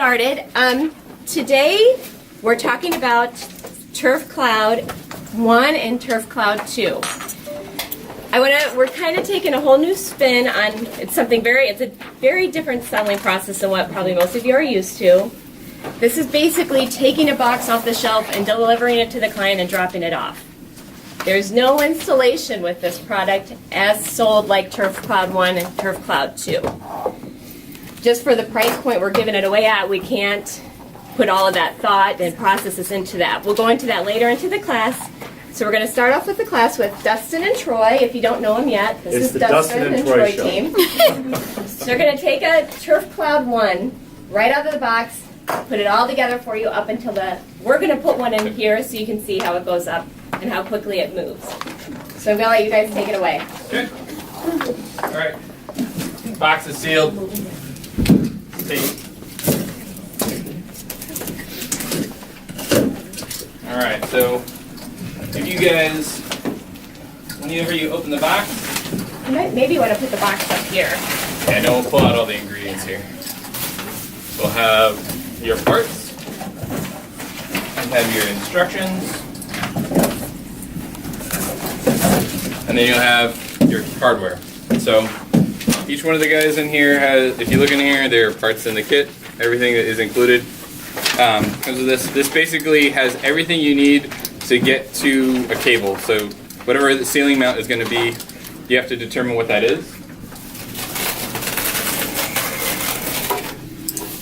Started. Today we're talking about Turf Cloud 1 and Turf Cloud 2. We're kind of taking a whole new spin on it's a very different selling process than what probably most of you are used to. This is basically taking a box off the shelf and delivering it to the client and dropping it off. There's no installation with this product as sold like Turf Cloud 1 and Turf Cloud 2. Just for the price point we're giving it away at, we can't put all of that thought and processes into that. We'll go into that later into the class. So we're going to start off with the class with Dustin and Troy. If you don't know them yet, this is the Dustin and Troy team. So they're going to take a Turf Cloud 1 right out of the box, put it all together for you up until we're going to put one in here so you can see how it goes up and how quickly it moves. So I'm going to let you guys take it away. Okay. All right. Box is sealed. Alright, so if you guys, whenever you open the box, you might maybe want to put the box up here. and then we'll pull out all the ingredients here. We'll have your parts, and have your instructions, and then you'll have your hardware. So each one of the guys in here has, if you look in here, there are parts in the kit, everything that is included. Comes with this. This basically has everything you need to get to a cable. So whatever the ceiling mount is going to be, you have to determine what that is.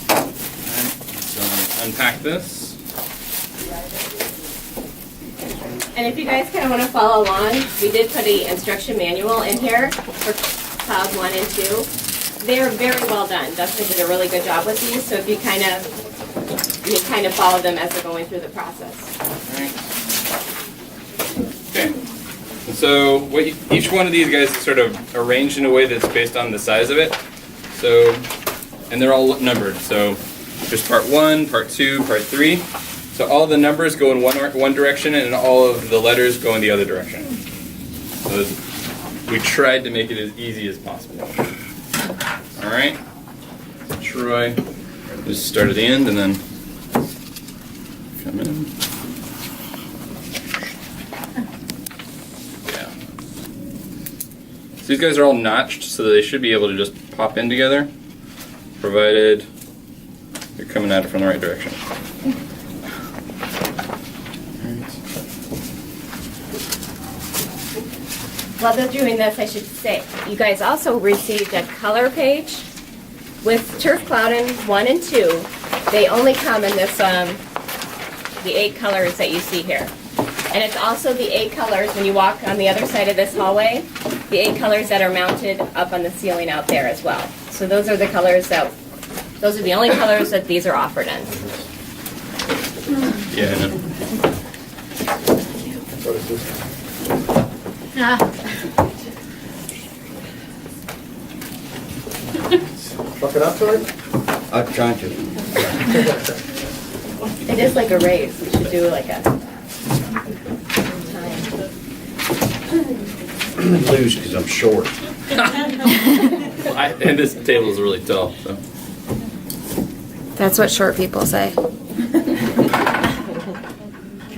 Alright, so I'm going to unpack this. And if you guys kind of want to follow along, we did put an instruction manual in here for Cloud 1 and 2. They're very well done. Dustin did a really good job with these, so if you kind of follow them as they're going through the process. Alright. Okay. So each one of these guys is sort of arranged in a way that's based on the size of it. So, and they're all numbered. So there's part 1, part 2, part 3. So all the numbers go in one direction, and all of the letters go in the other direction. So we tried to make it as easy as possible. All right, Troy, just start at the end and then come in. Yeah. So these guys are all notched, so they should be able to just pop in together, provided you're coming at it from the right direction. While they're doing this, I should say, you guys also received a color page with Turf Cloud 1 and 2. They only come in this, the 8 colors that you see here. And it's also the 8 colors, when you walk on the other side of this hallway, the 8 colors that are mounted up on the ceiling out there as well. So those are the colors those are the only colors that these are offered in. Yeah, I know. What is this? Fuck it up to it? I'm trying to. It is like a race. We should do like a time. I lose because I'm short. And this table is really tall, so. That's what short people say. Kill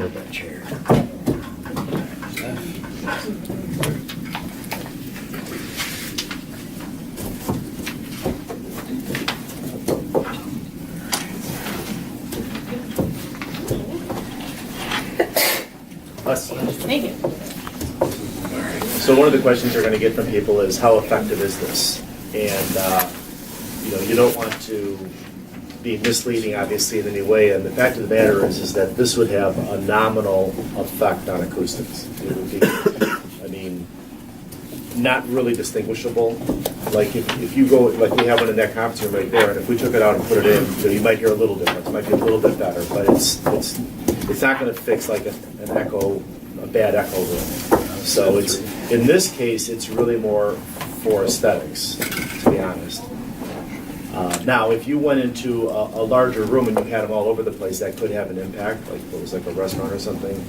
that chair. Thank you. So one of the questions you're going to get from people is how effective is this? And you don't want to be misleading, obviously, in any way. And the fact of the matter is that this would have a nominal effect on acoustics. It would be, not really distinguishable. Like if you go, like we have one in that conference room right there, and if we took it out and put it in, you might hear a little difference. It might be a little bit better, but it's not going to fix like a bad echo room. So it's, in this case, it's really more for aesthetics, to be honest. Now, if you went into a larger room and you had them all over the place, that could have an impact, like if it was like a restaurant or something.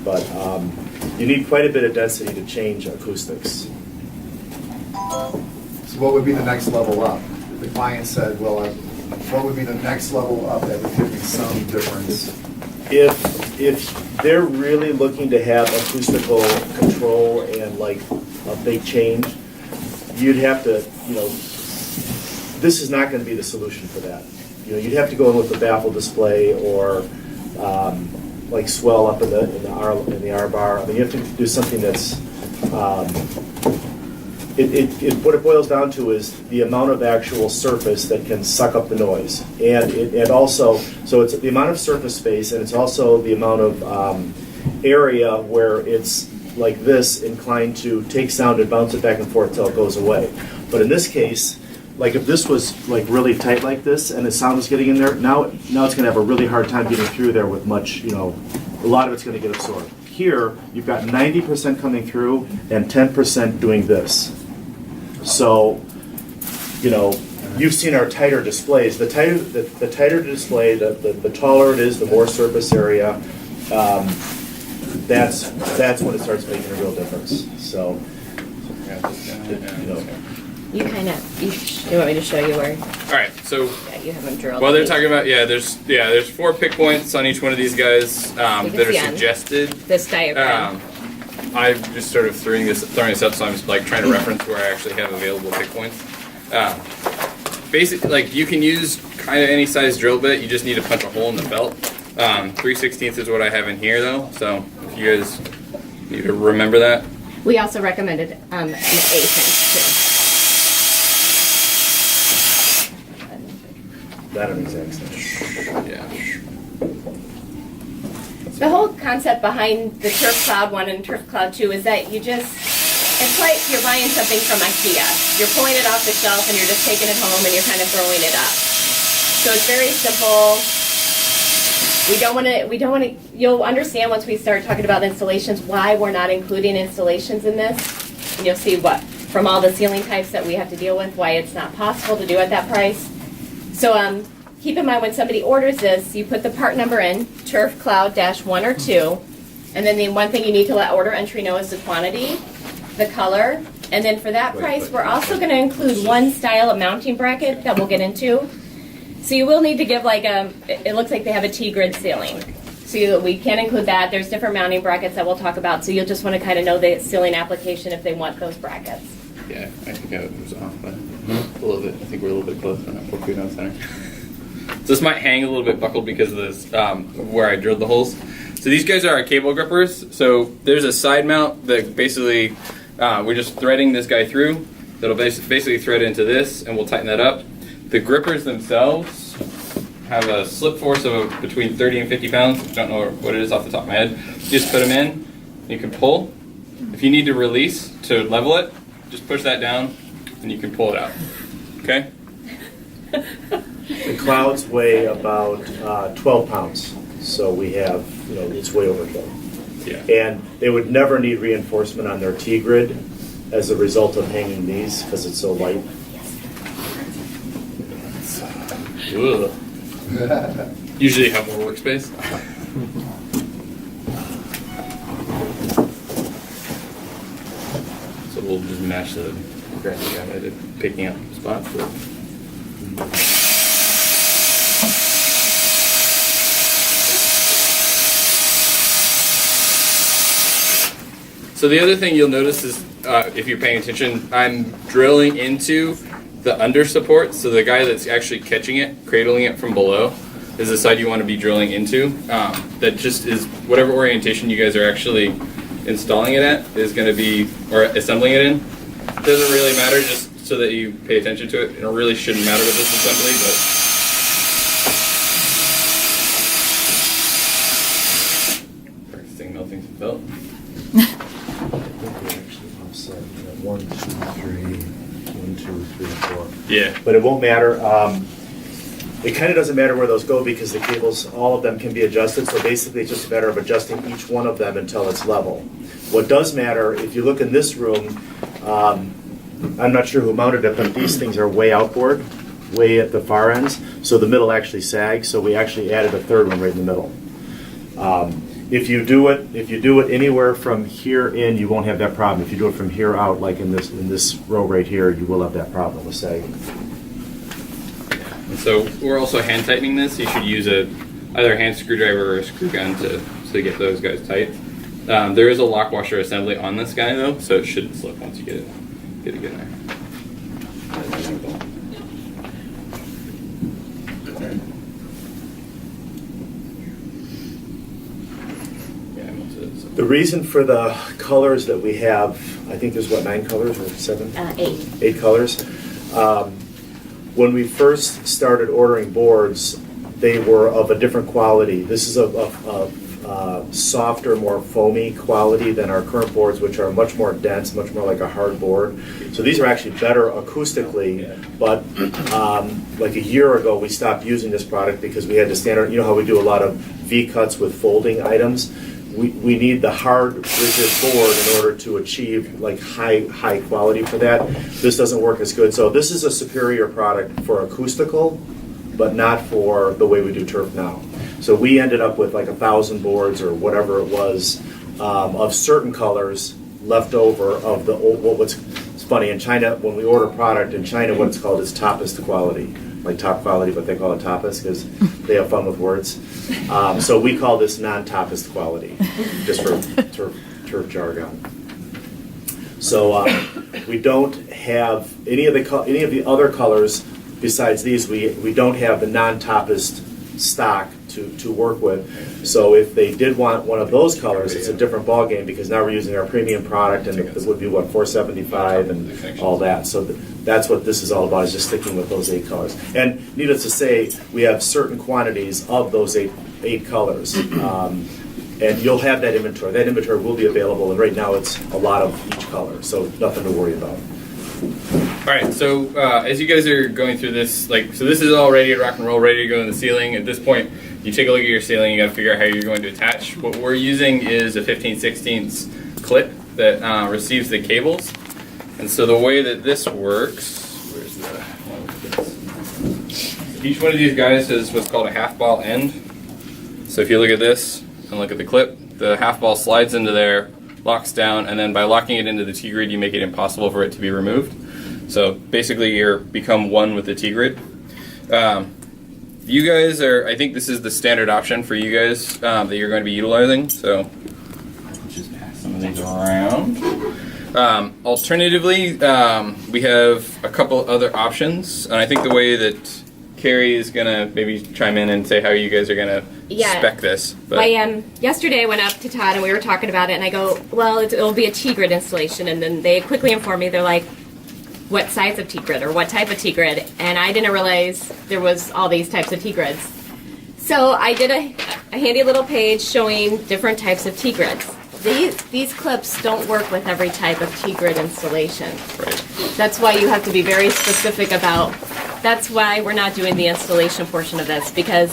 But you need quite a bit of density to change acoustics. So what would be the next level up? If the client said, well, what would be the next level up that would give me some difference? If they're really looking to have acoustical control and like a big change, you'd have to, this is not going to be the solution for that. You'd have to go in with the baffle display or like swell up in the R bar. I mean, you have to do something that's. What it boils down to is the amount of actual surface that can suck up the noise, and also, so it's the amount of surface space, and it's also the amount of area where it's like this, inclined to take sound and bounce it back and forth till it goes away. But in this case, like if this was like really tight like this, and the sound was getting in there, now it's going to have a really hard time getting through there with much, a lot of it's going to get absorbed. Here, you've got 90% coming through and 10% doing this. So, you've seen our tighter displays. The tighter the display, the taller it is, the more surface area. That's when it starts making a real difference. So, You want me to show you where? All right, so Yeah, you have them drilled. while they're talking about, there's 4 pick points on each one of these guys that are see on suggested. this diagram. I'm just sort of throwing this up, so I'm just like trying to reference where I actually have available pick points. Basically, like you can use kind of any size drill bit. You just need to punch a hole in the belt. 3/16 is what I have in here, though. So if you guys need to remember that. We also recommended an 1/8 inch that an exact same. Yeah. The whole concept behind the Turf Cloud 1 and Turf Cloud 2 is that it's like you're buying something from IKEA. You're pulling it off the shelf and you're just taking it home and you're kind of throwing it up. So it's very simple. We don't want to, you'll understand once we start talking about installations why we're not including installations in this. And you'll see from all the ceiling types that we have to deal with, why it's not possible to do at that price. So keep in mind when somebody orders this, you put the part number in, Turf Cloud-1 or 2, and then the one thing you need to let order entry know is the quantity, the color, and then for that price, we're also going to include one style of mounting bracket that we'll get into. So you will need to give it looks like they have a T-grid ceiling. So we can include that. There's different mounting brackets that we'll talk about, so you'll just want to kind of know the ceiling application if they want those brackets. Yeah, I think I was off, but a little bit. I think we're a little bit close on that 4 center. So this might hang a little bit buckled because of this, where I drilled the holes. So these guys are our cable grippers. So there's a side mount that basically, we're just threading this guy through. That'll basically thread into this, and we'll tighten that up. The grippers themselves have a slip force of between 30 and 50 pounds. I don't know what it is off the top of my head. You just put them in, you can pull. If you need to release to level it, just push that down, and you can pull it out. Okay? The clouds weigh about 12 pounds, so we have, it's way over 12. Yeah. And they would never need reinforcement on their T-grid as a result of hanging these because it's so light. Ugh. Usually have more workspace. So we'll just match the graphic I did picking up spots. So the other thing you'll notice is, if you're paying attention, I'm drilling into the under support. So the guy that's actually catching it, cradling it from below, is the side you want to be drilling into. That just is whatever orientation you guys are actually installing it at is going to be, or assembling it in. It doesn't really matter, just so that you pay attention to it. It really shouldn't matter with this assembly, but practicing melting some felt. Offset, 1, 2, 3, 1, 2, 3, 4. Yeah. But it won't matter. It kind of doesn't matter where those go because the cables, all of them can be adjusted. So basically, it's just a matter of adjusting each one of them until it's level. What does matter, if you look in this room, I'm not sure who mounted it, but these things are way outboard, way at the far ends. So the middle actually sags. So we actually added a third one right in the middle. If you do it anywhere from here in, you won't have that problem. If you do it from here out, like in this row right here, you will have that problem with sagging. And so we're also hand tightening this. You should use either a hand screwdriver or a screw gun to get those guys tight. There is a lock washer assembly on this guy though, so it shouldn't slip once you get it in there. The reason for the colors that we have, I think there's what, 9 colors or 7? 8. 8 colors. When we first started ordering boards, they were of a different quality. This is a softer, more foamy quality than our current boards, which are much more dense, much more like a hard board. So these are actually better acoustically, but like a year ago we stopped using this product because we had to standard, you know how we do a lot of V-cuts with folding items? We need the hard, rigid board in order to achieve like high quality for that. This doesn't work as good. So this is a superior product for acoustical, but not for the way we do turf now. So we ended up with like 1,000 boards or whatever it was of certain colors left over of the old. It's funny in China when we order product in China, what it's called is tapas quality, like top quality, but they call it tapas because they have fun with words. So we call this non-tapas quality, just for turf jargon. So we don't have any of the other colors besides these. We don't have the non-tapas stock to work with. So if they did want one of those colors, it's a different ballgame because now we're using our premium product, and it would be what, $475 and all that. So that's what this is all about, is just sticking with those 8 colors. And needless to say, we have certain quantities of those eight colors. And you'll have that inventory. That inventory will be available, and right now it's a lot of each color, so nothing to worry about. All right, so as you guys are going through this, so this is all ready to rock and roll, ready to go in the ceiling. At this point, you take a look at your ceiling, you got to figure out how you're going to attach. What we're using is a 15/16 clip that receives the cables. And so the way that this works, each one of these guys has what's called a half ball end. So if you look at this and look at the clip, the half ball slides into there, locks down, and then by locking it into the T-grid, you make it impossible for it to be removed. So basically you become one with the T-grid. You guys are, I think this is the standard option for you guys that you're going to be utilizing. So let's just pass some of these around. Alternatively, we have a couple other options, and I think the way that Carrie is going to maybe chime in and say how you guys are going to spec this. But yesterday I went up to Todd and we were talking about it, and I go, well, it'll be a T-grid installation, and then they quickly informed me, they're like, what size of T-grid or what type of T-grid, and I didn't realize there was all these types of T-grids. So I did a handy little page showing different types of T-grids. These clips don't work with every type of T-grid installation. Right. That's why you have to be very specific about, that's why we're not doing the installation portion of this, because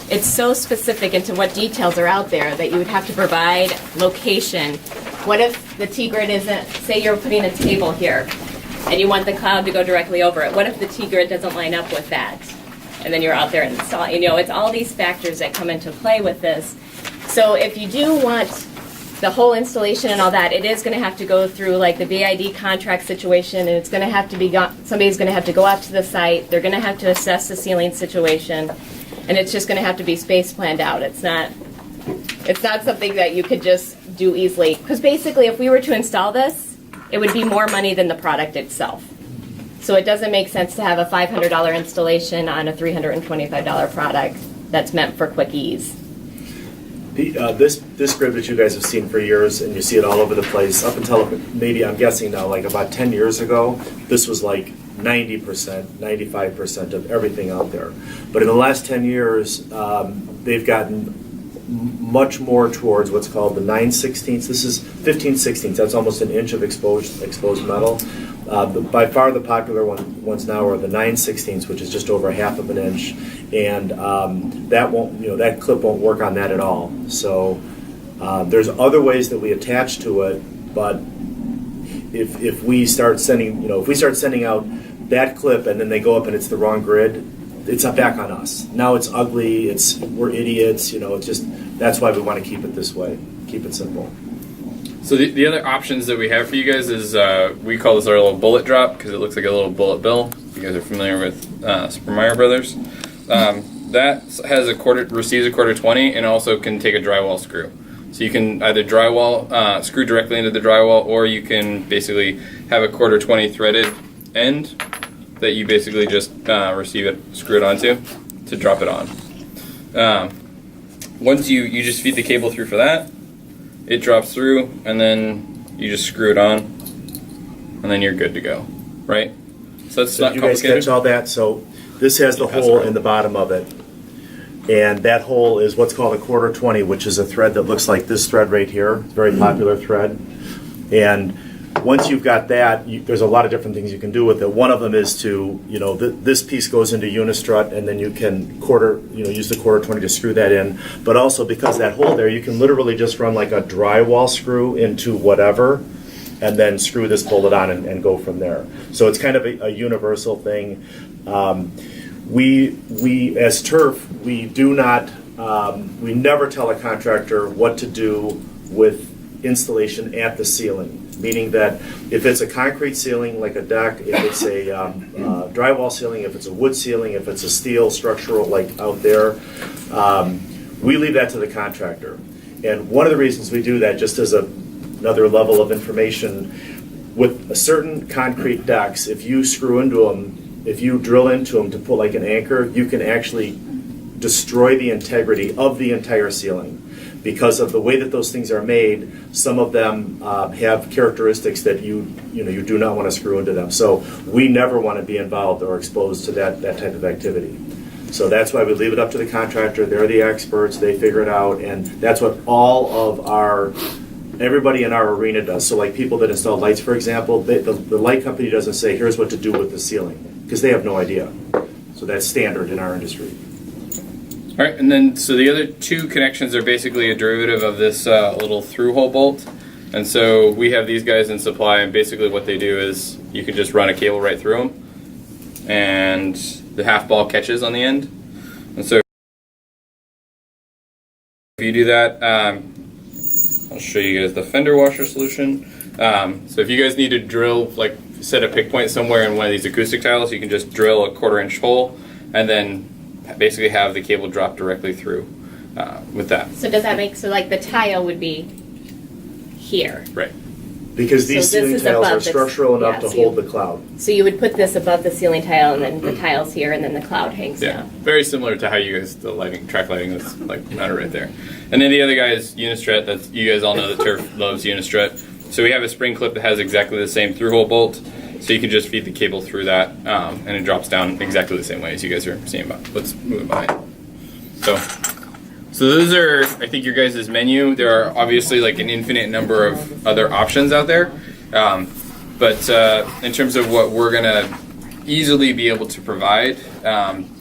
it's so specific into what details are out there that you would have to provide location. What if the T-grid isn't, say you're putting a table here, and you want the cloud to go directly over it. What if the T-grid doesn't line up with that? And then you're out there and installing. You know, it's all these factors that come into play with this. So if you do want the whole installation and all that, it is going to have to go through like the BID contract situation, and it's going to have to be, somebody's going to have to go out to the site. They're going to have to assess the ceiling situation, and it's just going to have to be space planned out. It's not something that you could just do easily. Because basically, if we were to install this, it would be more money than the product itself. So it doesn't make sense to have a $500 installation on a $325 product that's meant for quick ease. This grid that you guys have seen for years, and you see it all over the place, up until maybe, I'm guessing now, like about 10 years ago, this was like 90%, 95% of everything out there. But in the last 10 years, they've gotten much more towards what's called the 9/16. This is 15/16. That's almost an inch of exposed metal. By far the popular ones now are the 9/16, which is just over half of an inch, and that clip won't work on that at all. So there's other ways that we attach to it, but if we start sending out that clip and then they go up and it's the wrong grid, it's back on us. Now it's ugly. We're idiots. It's just, that's why we want to keep it this way. Keep it simple. So the other options that we have for you guys is we call this our little bullet drop because it looks like a little bullet bill. You you guys are familiar with Super Mario Brothers. That has receives a quarter 20 and also can take a drywall screw. So you can either drywall, screw directly into the drywall, or you can basically have a quarter 20 threaded end that you basically just receive it, screw it onto to drop it on. Once you just feed the cable through for that, it drops through, and then you just screw it on, and then you're good to go, right? So that's So not you guys complicated. catch all that? So this has the hole in the bottom of it. And that hole is what's called a quarter 20, which is a thread that looks like this thread right here. It's a very popular thread. And once you've got that, there's a lot of different things you can do with it. One of them is to, this piece goes into unistrut, and then you can use the quarter 20 to screw that in. But also because that hole there, you can literally just run like a drywall screw into whatever, and then screw this, pull it on, and go from there. So it's kind of a universal thing. We as Turf, we do not, we never tell a contractor what to do with installation at the ceiling. Meaning that if it's a concrete ceiling like a deck, if it's a drywall ceiling, if it's a wood ceiling, if it's a steel structural like out there, we leave that to the contractor. And one of the reasons we do that, just as another level of information, with certain concrete decks, if you screw into them, if you drill into them to put like an anchor, you can actually destroy the integrity of the entire ceiling. Because of the way that those things are made, some of them have characteristics that you do not want to screw into them. So we never want to be involved or exposed to that type of activity. So that's why we leave it up to the contractor. They're the experts. They figure it out, and that's what all of everybody in our arena does. So like people that install lights, for example, the light company doesn't say, here's what to do with the ceiling, because they have no idea. So that's standard in our industry. All right, and then so the other two connections are basically a derivative of this little through-hole bolt. And so we have these guys in supply, and basically what they do is you can just run a cable right through them, and the half ball catches on the end. And so if you do that, I'll show you guys the fender washer solution. So if you guys need to drill, like set a pick point somewhere in one of these acoustic tiles, you can just drill a 1/4-inch hole, and then basically have the cable drop directly through with that. So does that make, so like the tile would be here? Right. Because these So this ceiling is tiles above are the- structural enough yeah, to so you- hold the cloud. So you would put this above the ceiling tile, and then the tile's here, and then the cloud hangs Yeah. down. Very similar to how you guys, the lighting, track lighting is like mounted right there. And then the other guy is Unistrut. That's, you guys all know that Turf loves Unistrut. So we have a spring clip that has exactly the same through-hole bolt. So you can just feed the cable through that, and it drops down exactly the same way as you guys are seeing. Let's move it behind. So those are, I think, your guys' menu. There are obviously like an infinite number of other options out there. But in terms of what we're going to easily be able to provide,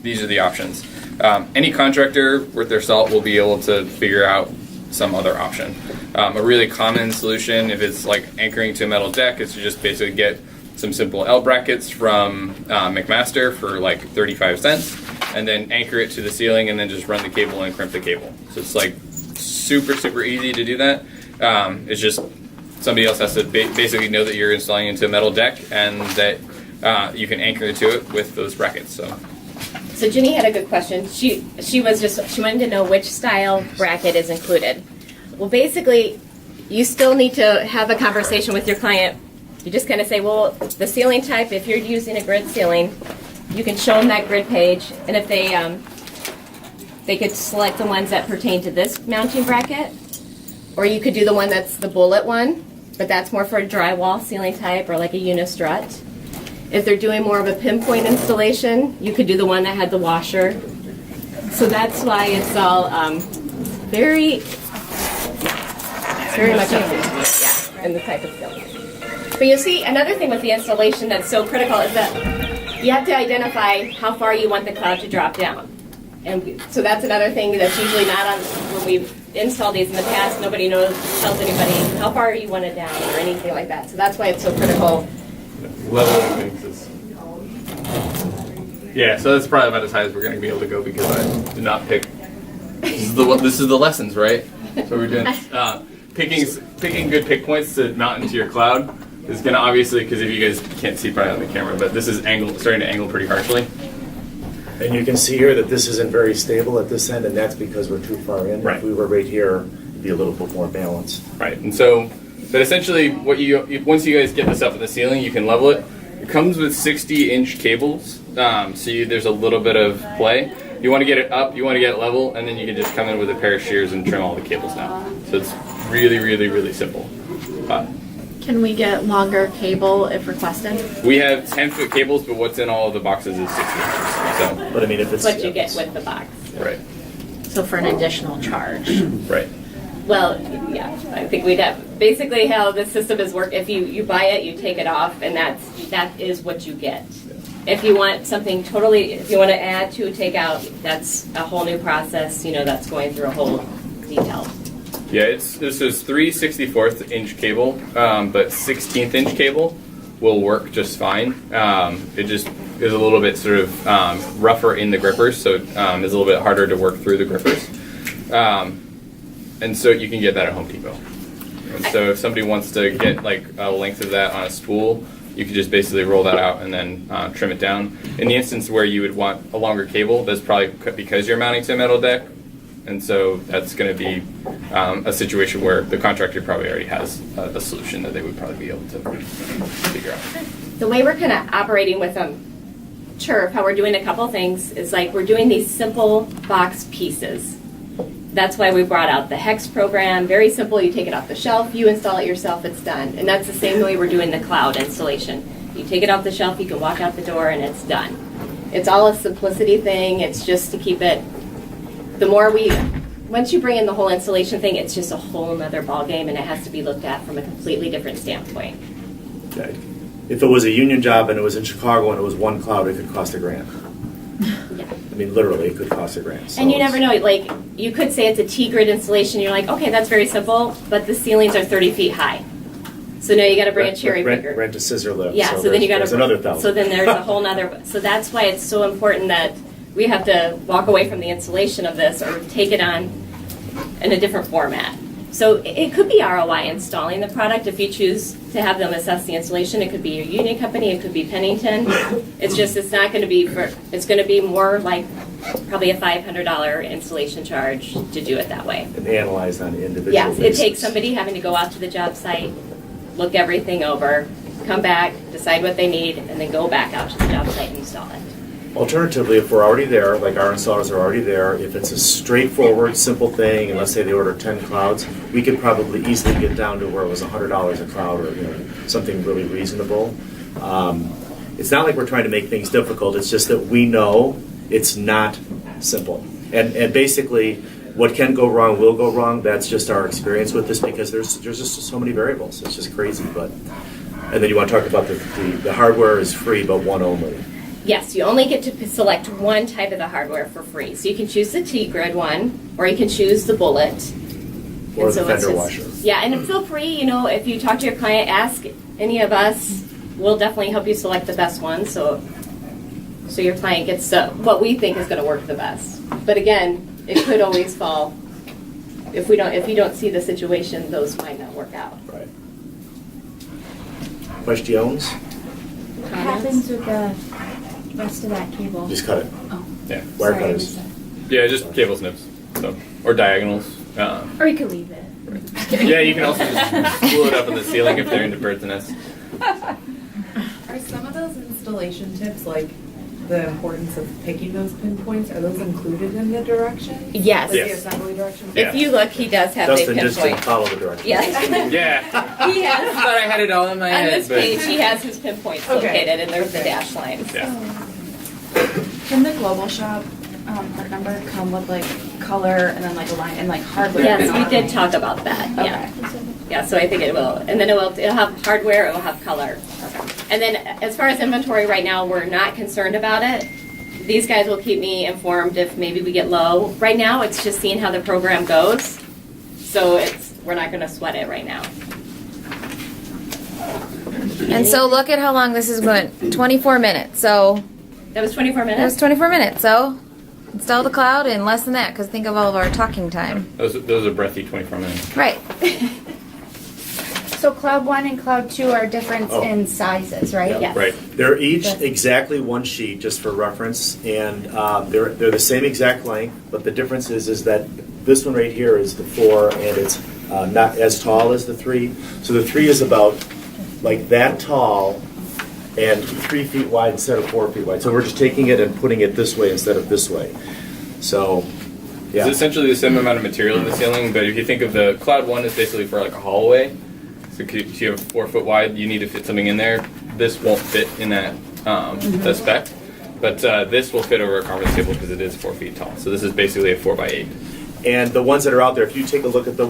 these are the options. Any contractor worth their salt will be able to figure out some other option. A really common solution, if it's like anchoring to a metal deck, is to just basically get some simple L brackets from McMaster for like 35 cents, and then anchor it to the ceiling, and then just run the cable and crimp the cable. So it's like super easy to do that. It's just somebody else has to basically know that you're installing into a metal deck, and that you can anchor to it with those brackets. So Ginny had a good question. She wanted to know which style bracket is included. Well, basically, you still need to have a conversation with your client. You just kind of say, well, the ceiling type, if you're using a grid ceiling, you can show them that grid page, and if they could select the ones that pertain to this mounting bracket, or you could do the one that's the bullet one, but that's more for a drywall ceiling type or like a unistrut. If they're doing more of a pinpoint installation, you could do the one that had the washer. So that's why it's all very much up to you, and the type of ceiling. But you see, another thing with the installation that's so critical is that you have to identify how far you want the cloud to drop down. And so that's another thing that's usually not on, when we've installed these in the past, nobody tells anybody how far you want it down or anything like that. So that's why it's so critical. Leveling things is. Yeah, so that's probably about as high as we're going to be able to go, because I did not pick. This is the lessons, right? So we're doing picking good pick points to mount into your cloud. is going to obviously, because if you guys can't see probably on the camera, but this is starting to angle pretty harshly. And you can see here that this isn't very stable at this end, and that's because we're too far in. Right. If we were right here, it'd be a little bit more balanced. Right, and so, but essentially, what once you guys get this up in the ceiling, you can level it. It comes with 60-inch cables, so there's a little bit of play. You want to get it up, you want to get it level, and then you can just come in with a pair of shears and trim all the cables down. So it's really, really, really simple. Can we get longer cable if requested? We have 10-foot cables, but what's in all of the boxes is 60 inches. So, But I mean, if it's What you get with the box. right, So for an additional charge. right. Well, yeah, I think we'd have, basically how the system is work, if you buy it, you take it off, and that is what you get. If you want something totally, if you want to add to, take out, that's a whole new process, that's going through a whole detail. Yeah, this is 3 64th-inch cable, but 16th-inch cable will work just fine. It just is a little bit sort of rougher in the grippers, so it's a little bit harder to work through the grippers. And so you can get that at Home Depot. And so if somebody wants to get like a length of that on a spool, you can just basically roll that out and then trim it down. In the instance where you would want a longer cable, that's probably because you're mounting to a metal deck. And so that's going to be a situation where the contractor probably already has a solution that they would probably be able to figure out. The way we're kind of operating with Turf, how we're doing a couple things, is like we're doing these simple box pieces. That's why we brought out the Hex program. Very simple. You take it off the shelf, you install it yourself, it's done. And that's the same way we're doing the cloud installation. You take it off the shelf, you can walk out the door, and it's done. It's all a simplicity thing. It's just to keep it, once you bring in the whole installation thing, it's just a whole nother ballgame, and it has to be looked at from a completely different standpoint. Okay. If it was a union job and it was in Chicago and it was one cloud, it could cost $1,000. Yeah. I mean, literally, it could cost $1,000. So And you never it's- know, like, you could say it's a T-grid installation, you're like, okay, that's very simple, but the ceilings are 30 feet high. So now you gotta bring a cherry picker. Rent a scissor lift. Yeah, so then you gotta. There's another $1,000. So then there's a whole nother, so that's why it's so important that we have to walk away from the installation of this or take it on in a different format. So it could be ROI installing the product if you choose to have them assess the installation. It could be your union company, it could be Pennington. It's not gonna be it's gonna be more like probably a $500 installation charge to do it that way. And analyze on an individual Yes, it basis. takes somebody having to go out to the job site, look everything over, come back, decide what they need, and then go back out to the job site and install it. Alternatively, if we're already there, like our installers are already there, if it's a straightforward, simple thing, and let's say they order 10 clouds, we could probably easily get down to where it was $100 a cloud or something really reasonable. It's not like we're trying to make things difficult, it's just that we know it's not simple. And basically, what can go wrong will go wrong. That's just our experience with this because there's just so many variables. It's just crazy. And then you want to talk about the hardware is free, but one only. Yes, you only get to select one type of the hardware for free. So you can choose the T-Grid one, or you can choose the Bullet. Or And the so it's fender just- washer. Yeah, and feel free, if you talk to your client, ask any of us. We'll definitely help you select the best one, so your client gets what we think is going to work the best. But again, it could always fall. If you don't see the situation, those might not work out. Right. Questions? What happens with the rest of that cable? Just cut it. Oh, Yeah, Wire sorry, I cutters. missed yeah, just cable snips, or diagonals. that. Or you could leave it. Yeah, you can also just spool it up in the ceiling if they're into bird's nest. Are some of those installation tips, like the importance of picking those pinpoints, are those included in the directions? Yes. Like Yes. the assembly directions? Yeah. If you look, he does have a Dustin just didn't pinpoint. follow the directions. Yes. Yeah, He I has. thought I had it all in my On head, this but page, he has his pinpoints Okay. located, and there's the Okay. dash lines. yeah. Can the Global Shop part number come with like color and then like a line and like hardware? Yes, and we did automation? talk about that, yeah. Okay. Yeah, so I think it will. And then it'll have hardware, it'll have color. And then as far as inventory right now, we're not concerned about it. These guys will keep me informed if maybe we get low. Right now, it's just seeing how the program goes. So we're not gonna sweat it right now. And so look at how long this is going. 24 minutes. So That was 24 it was minutes? 24 minutes. So install the cloud in less than that because think of all of our talking time. Those are breathy 24 minutes. Right. So Cloud1 and Cloud2 are different Oh. in sizes, right? Yes. Right. They're each Yes. exactly one sheet, just for reference, and they're the same exact length, but the difference is that this one right here is the 4, and it's not as tall as the 3. So the 3 is about like that tall and 3 feet wide instead of 4 feet wide. So we're just taking it and putting it this way instead of this way. So, yeah. It's essentially the same amount of material in the ceiling, but if you think of the Cloud1 is basically for like a hallway. So if you have 4 foot wide, you need to fit something in there. This won't fit in that that spec, but this will fit over a conference table because it is 4 feet tall. So this is basically a 4x8. And the ones that are out there, if you take a look at the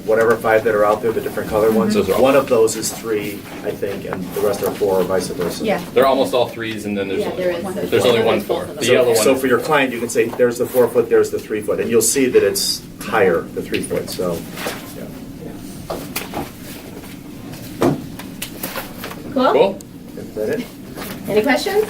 whatever 5 that are out there, the different color ones, Those are all- one of those is 3, I think, and the rest are 4 or vice versa. Yeah. They're almost all 3s, and then there's Yeah, there is. there's only one 4. The yellow one. So for your client, you can say, there's the 4 foot, there's the 3 foot, and you'll see that it's higher, the 3 foot, so, yeah. Cool? Cool. Is that it? Any questions?